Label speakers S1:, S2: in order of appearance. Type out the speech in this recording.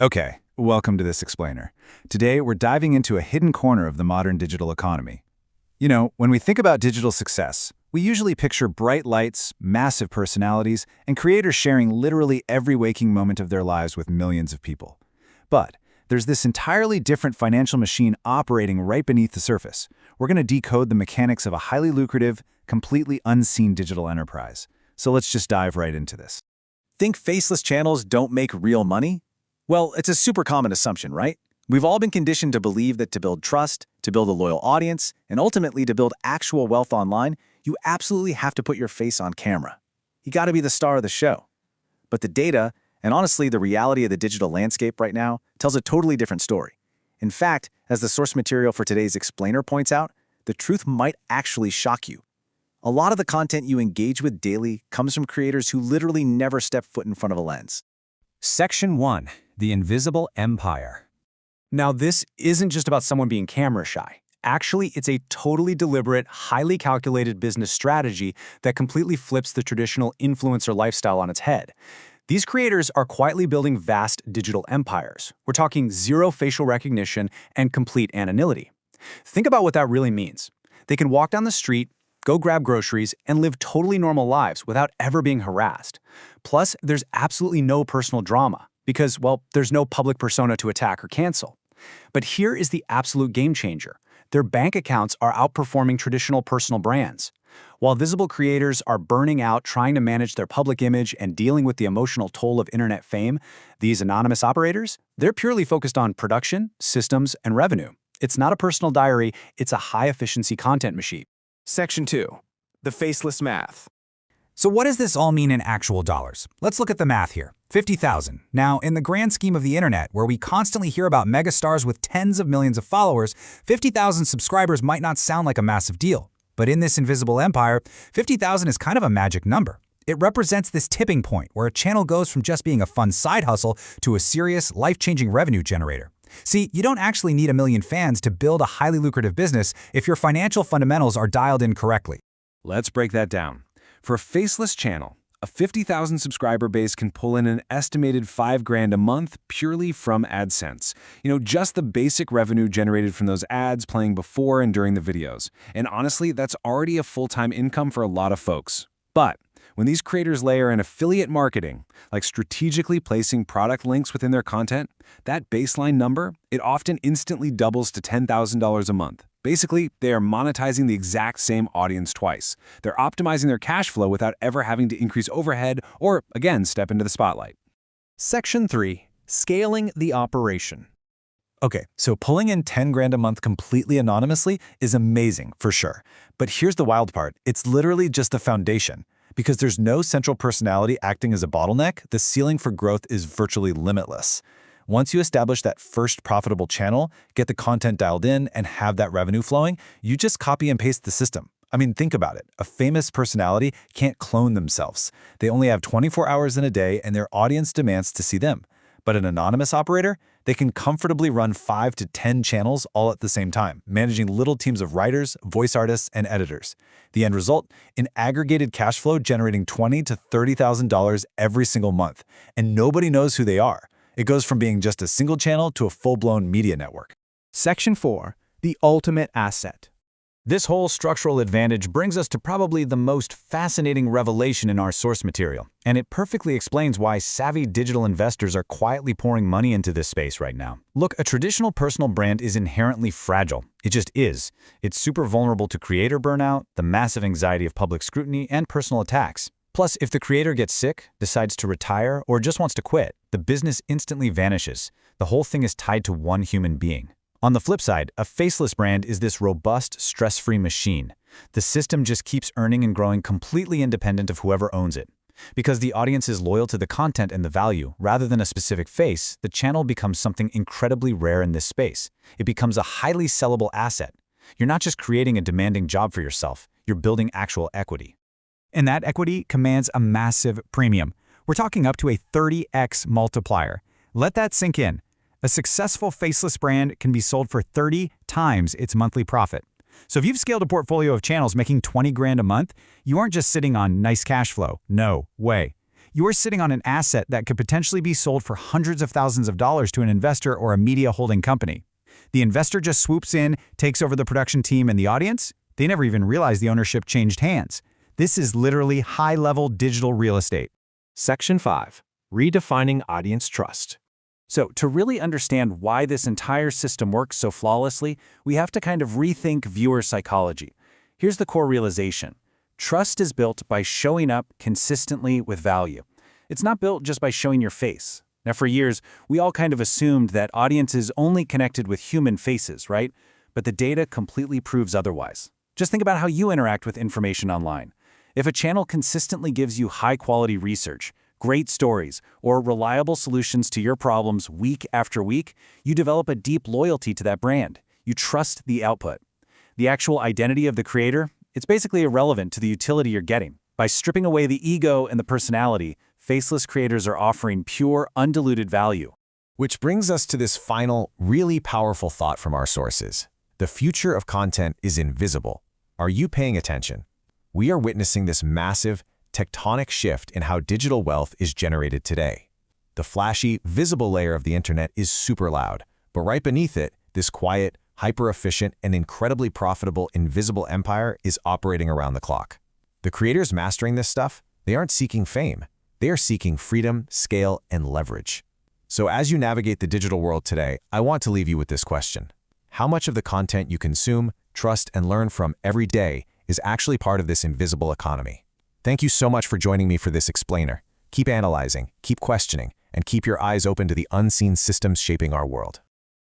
S1: Okay, welcome to this explainer. Today, we're diving into a hidden corner of the modern digital economy. You know, when we think about digital success, we usually picture bright lights, massive personalities, and creators sharing literally every waking moment of their lives with millions of people. But there's this entirely different financial machine operating right beneath the surface. We're going to decode the mechanics of a highly lucrative, completely unseen digital enterprise. So let's just dive right into this.
S2: Think faceless channels don't make real money? Well, it's a super common assumption, right? We've all been conditioned to believe that to build trust, to build a loyal audience, and ultimately to build actual wealth online, you absolutely have to put your face on camera. You got to be the star of the show. But the data, and honestly the reality of the digital landscape right now, tells a totally different story. In fact, as the source material for today's explainer points out, the truth might actually shock you. A lot of the content you engage with daily comes from creators who literally never step foot in front of a lens.
S3: Section 1. The Invisible Empire. Now, this isn't just about someone being camera shy. Actually, it's a totally deliberate, highly calculated business strategy that completely flips the traditional influencer lifestyle on its head. These creators are quietly building vast digital empires. We're talking zero facial recognition and complete anonymity. Think about what that really means. They can walk down the street, go grab groceries, and live totally normal lives without ever being harassed. Plus, there's absolutely no personal drama because, well, there's no public persona to attack or cancel. But here is the absolute game changer. Their bank accounts are outperforming traditional personal brands. While visible creators are burning out trying to manage their public image and dealing with the emotional toll of internet fame, these anonymous operators, they're purely focused on production, systems, and revenue. It's not a personal diary, it's a high-efficiency content machine.
S2: Section 2. The Faceless Math.
S4: So what does this all mean in actual dollars? Let's look at the math here. 50,000. Now, in the grand scheme of the internet, where we constantly hear about megastars with tens of millions of followers, 50,000 subscribers might not sound like a massive deal. But in this invisible empire, 50,000 is kind of a magic number. It represents this tipping point where a channel goes from just being a fun side hustle to a serious, life-changing revenue generator. See, you don't actually need a million fans to build a highly lucrative business if your financial fundamentals are dialed in correctly.
S1: Let's break that down. For a faceless channel, a 50,000 subscriber base can pull in an estimated $5,000 a month purely from AdSense. You know, just the basic revenue generated from those ads playing before and during the videos. And honestly, that's already a full-time income for a lot of folks. But when these creators layer in affiliate marketing, like strategically placing product links within their content, that baseline number, it often instantly doubles to $10,000 a month. Basically, they are monetizing the exact same audience twice. They're optimizing their cash flow without ever having to increase overhead or, again, step into the spotlight.
S3: Section 3. Scaling the operation.
S2: Okay, so pulling in $10,000 a month completely anonymously is amazing, for sure. But here's the wild part. It's literally just a foundation. Because there's no central personality acting as a bottleneck, the ceiling for growth is virtually limitless. Once you establish that first profitable channel, get the content dialed in, and have that revenue flowing, you just copy and paste the system. I mean, think about it. A famous personality can't clone themselves. They only have 24 hours in a day, and their audience demands to see them. But an anonymous operator, they can comfortably run 5 to 10 channels all at the same time, managing little teams of writers, voice artists, and editors. The end result? An aggregated cash flow generating $20,000 to $30,000 every single month. And nobody knows who they are. It goes from being just a single channel to a full-blown media network.
S3: Section 4. The Ultimate Asset. This whole structural advantage brings us to probably the most fascinating revelation in our source material, and it perfectly explains why savvy digital investors are quietly pouring money into this space right now. Look, a traditional personal brand is inherently fragile. It just is. It's super vulnerable to creator burnout, the massive anxiety of public scrutiny, and personal attacks. Plus, if the creator gets sick, decides to retire, or just wants to quit, the business instantly vanishes. The whole thing is tied to one human being. On the flip side, a faceless brand is this robust, stress-free machine. The system just keeps earning and growing completely independent of whoever owns it. Because the audience is loyal to the content and the value, rather than a specific face, the channel becomes something incredibly rare in this space. It becomes a highly sellable asset. You're not just creating a demanding job for yourself, you're building actual equity.
S4: And that equity commands a massive premium. We're talking up to a 30x multiplier. Let that sink in. A successful faceless brand can be sold for 30 times its monthly profit. So if you've scaled a portfolio of channels making $20,000 a month, you aren't just sitting on nice cash flow. No way. You're sitting on an asset that could potentially be sold for hundreds of thousands of dollars to an investor or a media holding company. The investor just swoops in, takes over the production team and the audience. They never even realize the ownership changed hands. This is literally high-level digital real estate.
S3: Section 5. Redefining audience trust.
S4: So to really understand why this entire system works so flawlessly, we have to kind of rethink viewer psychology. Here's the core realization. Trust is built by showing up consistently with value. It's not built just by showing your face. Now, for years, we all kind of assumed that audiences only connected with human faces, right? But the data completely proves otherwise. Just think about how you interact with information online. If a channel consistently gives you high-quality research, great stories, or reliable solutions to your problems week after week, you develop a deep loyalty to that brand. You trust the output. The actual identity of the creator, it's basically irrelevant to the utility you're getting. By stripping away the ego and the personality, faceless creators are offering pure, undiluted value.
S1: Which brings us to this final, really powerful thought from our sources. The future of content is invisible. Are you paying attention? We are witnessing this massive, tectonic shift in how digital wealth is generated today. The flashy, visible layer of the internet is super loud, but right beneath it, this quiet, hyper-efficient, and incredibly profitable invisible empire is operating around the clock. The creators mastering this stuff, they aren't seeking fame. They are seeking freedom, scale, and leverage. So as you navigate the digital world today, I want to leave you with this question. How much of the content you consume, trust, and learn from every day is actually part of this invisible economy? Thank you so much for joining me for this explainer. Keep analyzing, keep questioning, and keep your eyes open to the unseen systems shaping our world.